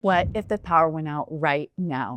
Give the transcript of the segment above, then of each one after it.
What if the power went out right now?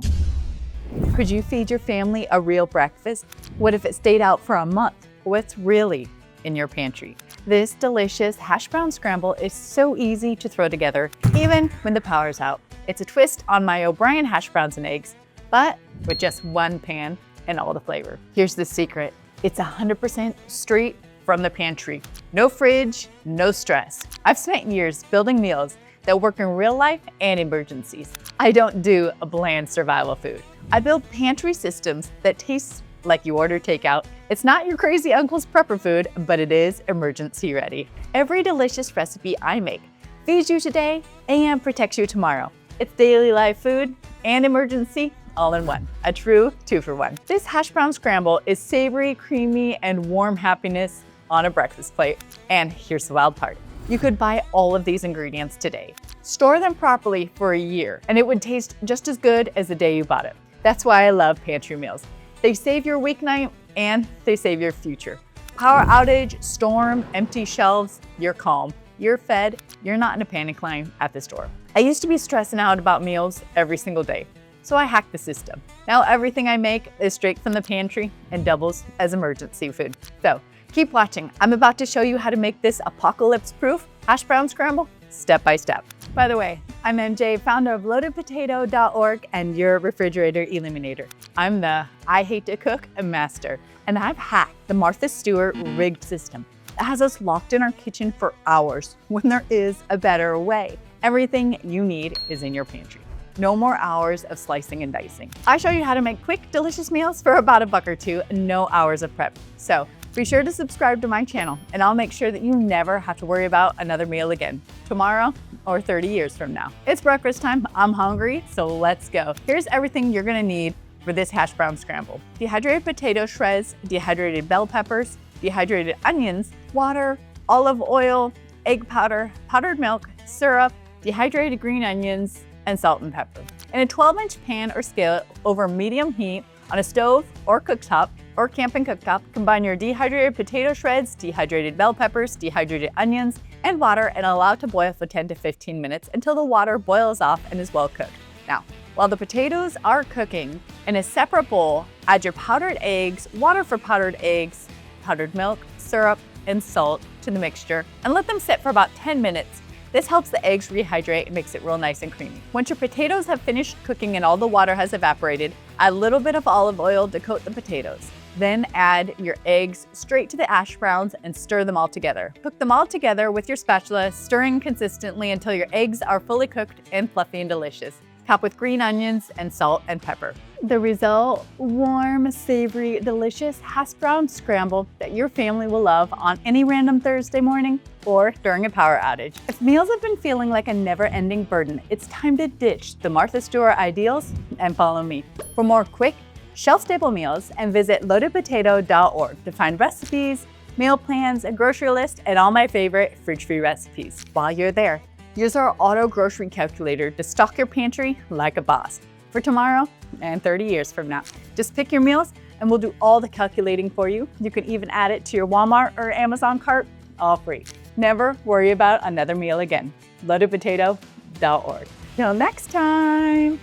Could you feed your family a real breakfast? What if it stayed out for a month? What's really in your pantry? This delicious hash brown scramble is so easy to throw together, even when the power's out. It's a twist on my O'Brien hash browns and eggs, but with just one pan and all the flavor. Here's the secret. It's 100% straight from the pantry. No fridge, no stress. I've spent years building meals that work in real life and emergencies. I don't do a bland survival food. I build pantry systems that taste like you order takeout. It's not your crazy uncle's prepper food, but it is emergency ready. Every delicious recipe I make feeds you today and protects you tomorrow. It's daily life food and emergency all in one. A true 2-for-1. This hash brown scramble is savory, creamy, and warm happiness on a breakfast plate. And here's the wild part. You could buy all of these ingredients today. Store them properly for a year, and it would taste just as good as the day you bought it. That's why I love pantry meals. They save your weeknight and they save your future. Power outage, storm, empty shelves, you're calm. You're fed, you're not in a panic line at the store. I used to be stressing out about meals every single day, so I hacked the system. Now everything I make is straight from the pantry and doubles as emergency food. So keep watching. I'm about to show you how to make this apocalypse-proof hash brown scramble step by step. By the way, I'm MJ, founder of loadedpotato.org and your refrigerator eliminator. I'm the I hate to cook master, and I've hacked the Martha Stewart rigged system that has us locked in our kitchen for hours when there is a better way. Everything you need is in your pantry. No more hours of slicing and dicing. I show you how to make quick, delicious meals for about $1 or $2, no hours of prep. So be sure to subscribe to my channel, and I'll make sure that you never have to worry about another meal again, tomorrow or 30 years from now. It's breakfast time, I'm hungry, so let's go. Here's everything you're gonna need for this hash brown scramble. Dehydrated potato shreds, dehydrated bell peppers, dehydrated onions, water, olive oil, egg powder, powdered milk, syrup, dehydrated green onions, and salt and pepper. In a 12-inch pan or skillet over medium heat on a stove or cooktop or camping cooktop, combine your dehydrated potato shreds, dehydrated bell peppers, dehydrated onions, and water, and allow to boil for 10 to 15 minutes until the water boils off and is well cooked. Now, while the potatoes are cooking, in a separate bowl, add your powdered eggs, water for powdered eggs, powdered milk, syrup, and salt to the mixture, and let them sit for about 10 minutes. This helps the eggs rehydrate and makes it real nice and creamy. Once your potatoes have finished cooking and all the water has evaporated, add a little bit of olive oil to coat the potatoes. Then add your eggs straight to the hash browns and stir them all together. Cook them all together with your spatula, stirring consistently until your eggs are fully cooked and fluffy and delicious. Top with green onions and salt and pepper. The result, warm, savory, delicious hash brown scramble that your family will love on any random Thursday morning or during a power outage. If meals have been feeling like a never-ending burden, it's time to ditch the Martha Stewart ideals and follow me. For more quick, shelf-stable meals, and visit loadedpotato.org to find recipes, meal plans, a grocery list, and all my favorite fridge-free recipes. While you're there, use our auto grocery calculator to stock your pantry like a boss for tomorrow and 30 years from now. Just pick your meals and we'll do all the calculating for you. You can even add it to your Walmart or Amazon cart, all free. Never worry about another meal again. Loadedpotato.org. Till next time.